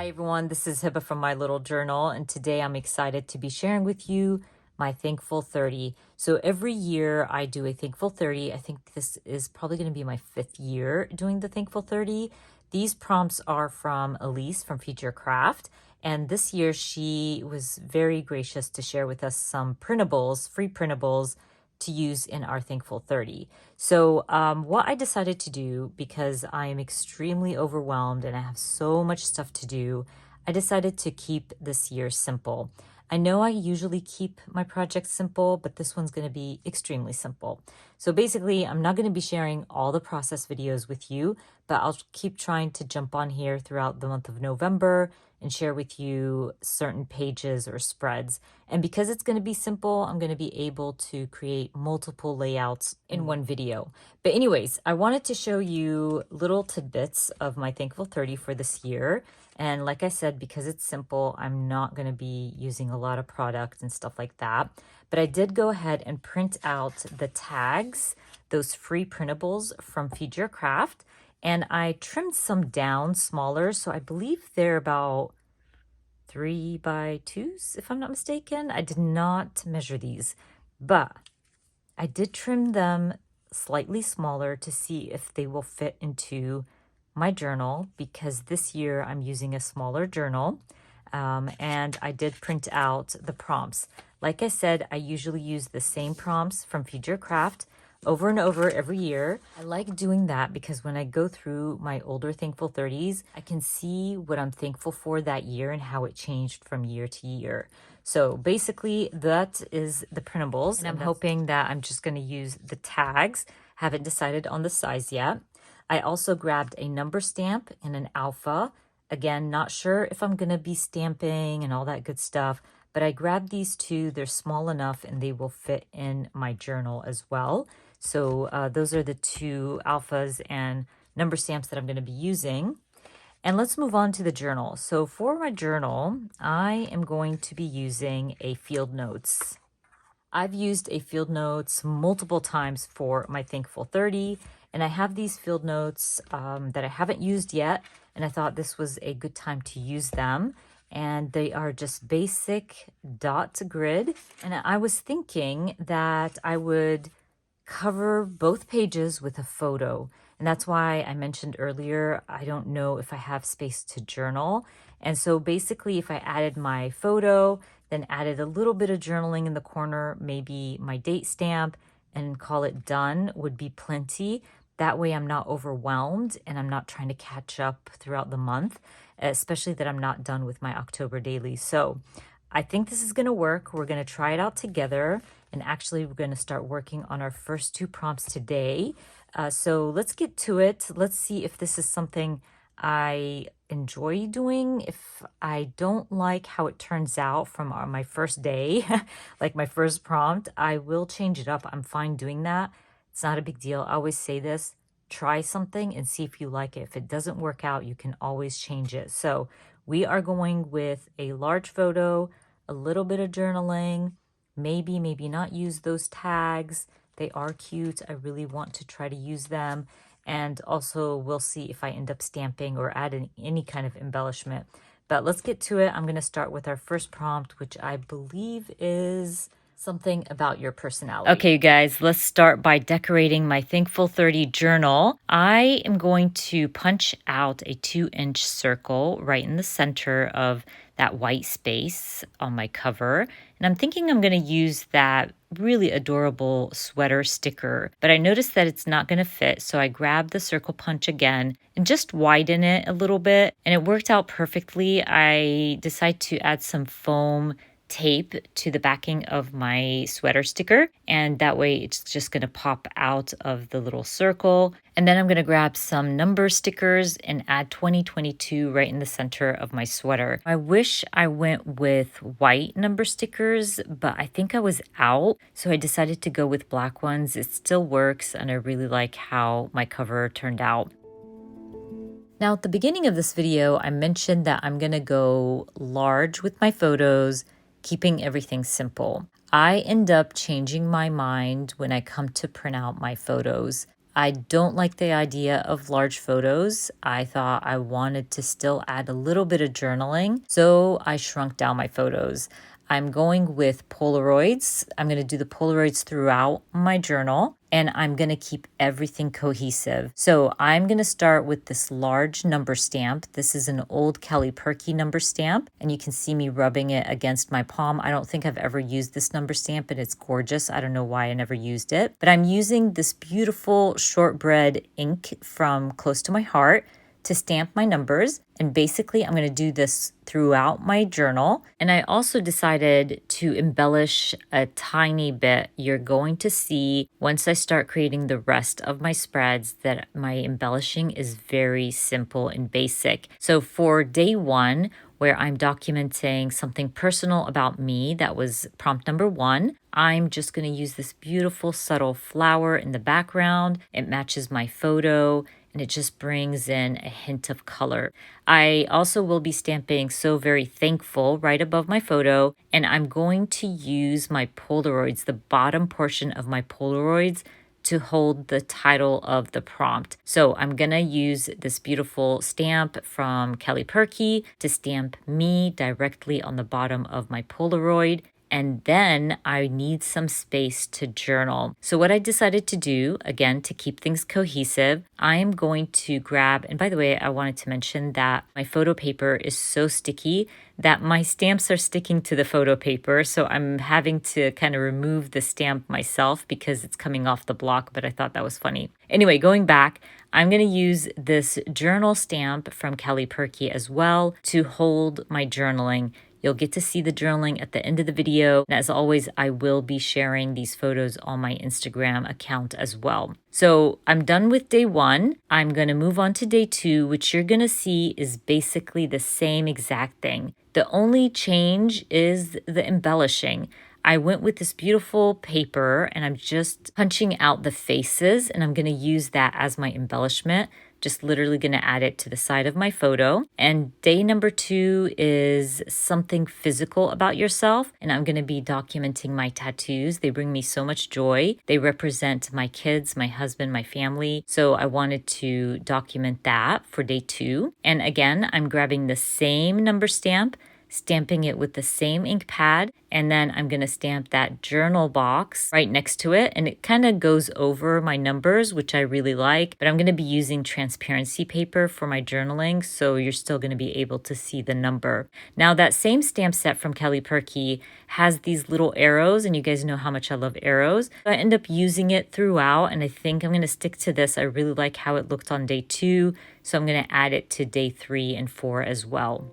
Hi everyone, this is Hiba from My Little Journal, and today I'm excited to be sharing with you my Thankful 30. So every year I do a Thankful 30. I think this is probably going to be my 5th year doing the Thankful 30. These prompts are from Elise from Feed Your Craft, and this year she was very gracious to share with us some printables, free printables to use in our Thankful 30. So what I decided to do, because I am extremely overwhelmed and I have so much stuff to do, I decided to keep this year simple. I know I usually keep my projects simple, but this one's going to be extremely simple. So basically, I'm not going to be sharing all the process videos with you, but I'll keep trying to jump on here throughout the month of November and share with you certain pages or spreads. And because it's going to be simple, I'm going to be able to create multiple layouts in one video. But anyways, I wanted to show you little tidbits of my Thankful 30 for this year. And like I said, because it's simple, I'm not going to be using a lot of product and stuff like that. But I did go ahead and print out the tags, those free printables from Feed Your Craft. And I trimmed some down smaller. So I believe they're about 3x2s, if I'm not mistaken. I did not measure these, but I did trim them slightly smaller to see if they will fit into my journal, because this year I'm using a smaller journal. And I did print out the prompts. Like I said, I usually use the same prompts from Feed Your Craft over and over every year. I like doing that because when I go through my older Thankful 30s, I can see what I'm thankful for that year and how it changed from year to year. So basically that is the printables, and I'm hoping that I'm just going to use the tags. Haven't decided on the size yet. I also grabbed a number stamp and an alpha. Again, not sure if I'm going to be stamping and all that good stuff, but I grabbed these two. They're small enough and they will fit in my journal as well. So those are the two alphas and number stamps that I'm going to be using. And let's move on to the journal. So for my journal, I am going to be using a field notes. I've used a field notes multiple times for my Thankful 30, and I have these field notes that I haven't used yet, and I thought this was a good time to use them. And they are just basic dot grid. And I was thinking that I would cover both pages with a photo. And that's why I mentioned earlier, I don't know if I have space to journal. And so basically, if I added my photo, then added a little bit of journaling in the corner, maybe my date stamp, and call it done would be plenty. That way I'm not overwhelmed and I'm not trying to catch up throughout the month, especially that I'm not done with my October daily. So I think this is going to work. We're going to try it out together. And actually, we're going to start working on our first two prompts today. So let's get to it. Let's see if this is something I enjoy doing. If I don't like how it turns out from my first day, like my first prompt, I will change it up. I'm fine doing that. It's not a big deal. I always say this, try something and see if you like it. If it doesn't work out, you can always change it. So we are going with a large photo, a little bit of journaling, maybe not use those tags. They are cute. I really want to try to use them. And also we'll see if I end up stamping or adding any kind of embellishment. But let's get to it. I'm going to start with our first prompt, which I believe is something about your personality. Okay, you guys, let's start by decorating my Thankful 30 journal. I am going to punch out a 2-inch circle right in the center of that white space on my cover. And I'm thinking I'm going to use that really adorable sweater sticker, but I noticed that it's not going to fit. So I grabbed the circle punch again and just widen it a little bit. And it worked out perfectly. I decided to add some foam tape to the backing of my sweater sticker, and that way it's just going to pop out of the little circle. And then I'm going to grab some number stickers and add 2022 right in the center of my sweater. I wish I went with white number stickers, but I think I was out, so I decided to go with black ones. It still works, and I really like how my cover turned out. Now, at the beginning of this video, I mentioned that I'm going to go large with my photos, keeping everything simple. I end up changing my mind when I come to print out my photos. I don't like the idea of large photos. I thought I wanted to still add a little bit of journaling, so I shrunk down my photos. I'm going with Polaroids. I'm going to do the Polaroids throughout my journal, and I'm going to keep everything cohesive. So I'm going to start with this large number stamp. This is an old Kelly Purkey number stamp, and you can see me rubbing it against my palm. I don't think I've ever used this number stamp, and it's gorgeous. I don't know why I never used it, but I'm using this beautiful shortbread ink from Close to My Heart to stamp my numbers. And basically, I'm going to do this throughout my journal. And I also decided to embellish a tiny bit. You're going to see once I start creating the rest of my spreads that my embellishing is very simple and basic. So for day one, where I'm documenting something personal about me, that was prompt number 1. I'm just going to use this beautiful subtle flower in the background. It matches my photo, and it just brings in a hint of color. I also will be stamping So Very Thankful right above my photo, and I'm going to use my Polaroids, the bottom portion of my Polaroids, to hold the title of the prompt. So I'm gonna use this beautiful stamp from Kelly Purkey to stamp me directly on the bottom of my Polaroid. And then I need some space to journal. So what I decided to do, again, to keep things cohesive, I am going to grab, and by the way, I wanted to mention that my photo paper is so sticky that my stamps are sticking to the photo paper. So I'm having to kind of remove the stamp myself because it's coming off the block, but I thought that was funny. Anyway, going back, I'm going to use this journal stamp from Kelly Purkey as well to hold my journaling. You'll get to see the journaling at the end of the video. And as always, I will be sharing these photos on my Instagram account as well. So I'm done with day 1. I'm going to move on to day 2, which you're going to see is basically the same exact thing. The only change is the embellishing. I went with this beautiful paper and I'm just punching out the faces, and I'm going to use that as my embellishment. Just literally going to add it to the side of my photo. And day number 2 is something physical about yourself. And I'm going to be documenting my tattoos. They bring me so much joy. They represent my kids, my husband, my family. So I wanted to document that for day 2. And again, I'm grabbing the same number stamp, stamping it with the same ink pad, and then I'm going to stamp that journal box right next to it, and it kind of goes over my numbers, which I really like, but I'm going to be using transparency paper for my journaling, so you're still going to be able to see the number. Now, that same stamp set from Kelly Purkey has these little arrows, and you guys know how much I love arrows. So I end up using it throughout, and I think I'm going to stick to this. I really like how it looked on day 2, so I'm going to add it to day 3 and 4 as well.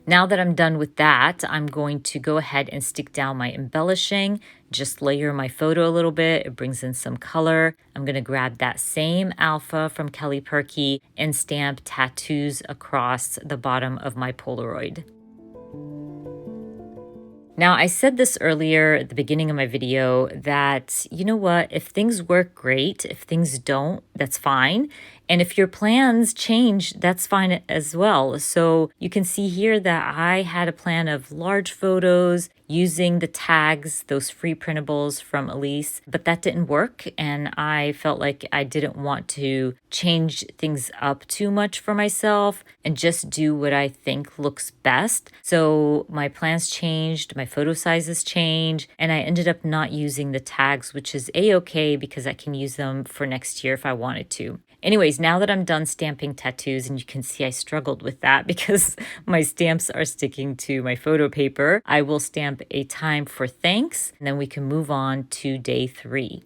Now that I'm done with that, I'm going to go ahead and stick down my embellishing, just layer my photo a little bit. It brings in some color. I'm going to grab that same alpha from Kelly Purkey and stamp tattoos across the bottom of my Polaroid. Now, I said this earlier at the beginning of my video that, you know what, if things work, great. If things don't, that's fine. And if your plans change, that's fine as well. So you can see here that I had a plan of large photos using the tags, those free printables from Elise, but that didn't work. And I felt like I didn't want to change things up too much for myself and just do what I think looks best. So my plans changed, my photo sizes changed, and I ended up not using the tags, which is a-okay because I can use them for next year if I wanted to. Anyways, now that I'm done stamping tattoos, and you can see I struggled with that because my stamps are sticking to my photo paper, I will stamp a time for thanks, and then we can move on to day 3.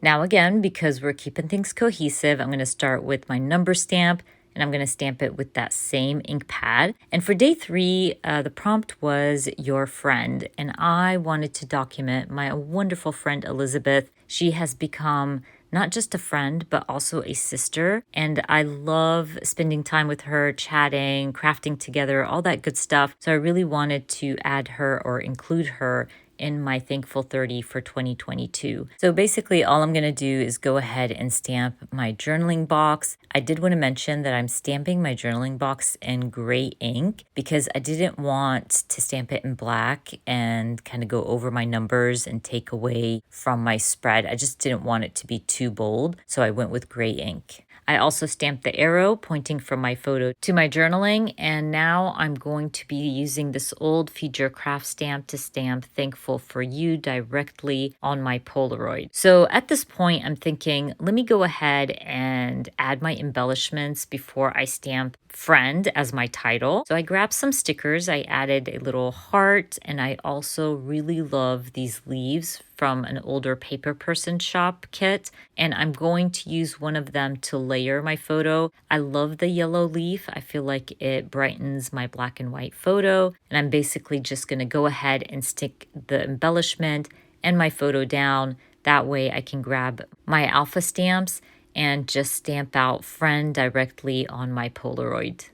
Now again, because we're keeping things cohesive, I'm going to start with my number stamp, and I'm going to stamp it with that same ink pad. And for day 3, the prompt was your friend, and I wanted to document my wonderful friend Elizabeth. She has become not just a friend, but also a sister. And I love spending time with her, chatting, crafting together, all that good stuff. So I really wanted to add her or include her in my Thankful 30 for 2022. So basically all I'm going to do is go ahead and stamp my journaling box. I did want to mention that I'm stamping my journaling box in gray ink because I didn't want to stamp it in black and kind of go over my numbers and take away from my spread. I just didn't want it to be too bold, so I went with gray ink. I also stamped the arrow pointing from my photo to my journaling, and now I'm going to be using this old Feed Your Craft stamp to stamp Thankful for You directly on my Polaroid. So at this point, I'm thinking, let me go ahead and add my embellishments before I stamp Friend as my title. So I grabbed some stickers, I added a little heart, and I also really love these leaves from an older paper person shop kit, and I'm going to use one of them to layer my photo. I love the yellow leaf. I feel like it brightens my black and white photo, and I'm basically just going to go ahead and stick the embellishment and my photo down. That way I can grab my alpha stamps and just stamp out Friend directly on my Polaroid.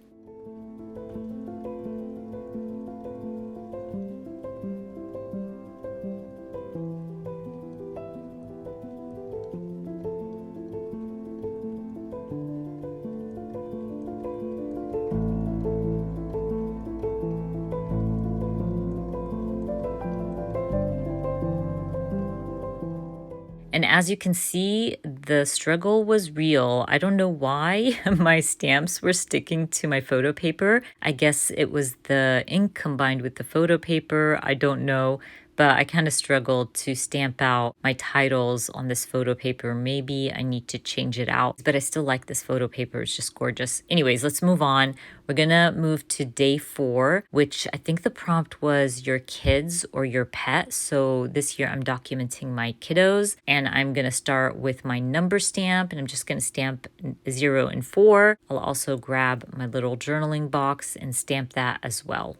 And as you can see, the struggle was real. I don't know why my stamps were sticking to my photo paper. I guess it was the ink combined with the photo paper. I don't know. But I kind of struggled to stamp out my titles on this photo paper. Maybe I need to change it out, but I still like this photo paper. It's just gorgeous. Anyways, let's move on. We're gonna move to day 4, which I think the prompt was your kids or your pet. So this year I'm documenting my kiddos, and I'm gonna start with my number stamp, and I'm just gonna stamp 0 and 4. I'll also grab my little journaling box and stamp that as well.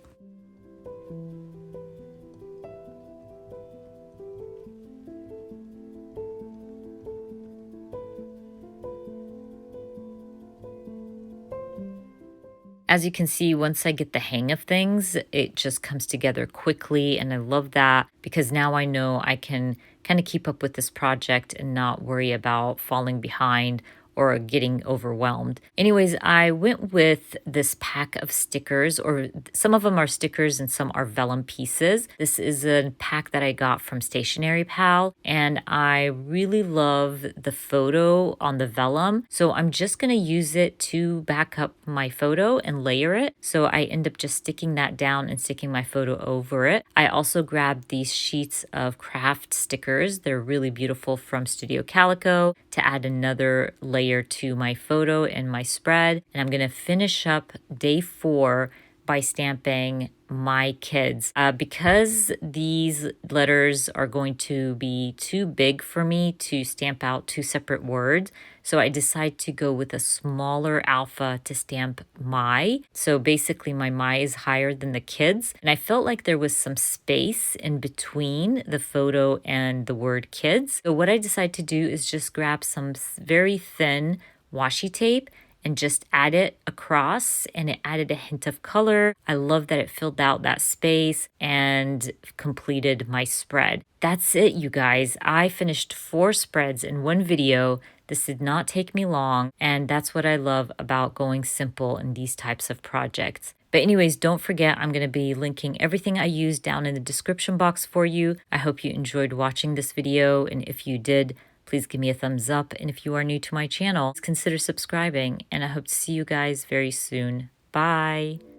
As you can see, once I get the hang of things, it just comes together quickly, and I love that because now I know I can kind of keep up with this project and not worry about falling behind or getting overwhelmed. Anyways, I went with this pack of stickers, or some of them are stickers and some are vellum pieces. This is a pack that I got from Stationery Pal, and I really love the photo on the vellum. So I'm just gonna use it to back up my photo and layer it. So I end up just sticking that down and sticking my photo over it. I also grabbed these sheets of craft stickers. They're really beautiful from Studio Calico to add another layer to my photo and my spread. And I'm going to finish up day 4 by stamping my kids. Because these letters are going to be too big for me to stamp out 2 separate words, so I decided to go with a smaller alpha to stamp my. So basically my is higher than the kids, and I felt like there was some space in between the photo and the word kids. So what I decided to do is just grab some very thin washi tape and just add it across, and it added a hint of color. I love that it filled out that space and completed my spread. That's it, you guys. I finished 4 spreads in one video. This did not take me long, and that's what I love about going simple in these types of projects. But anyways, don't forget, I'm going to be linking everything I used down in the description box for you. I hope you enjoyed watching this video, and if you did, please give me a thumbs up. And if you are new to my channel, consider subscribing, and I hope to see you guys very soon. Bye.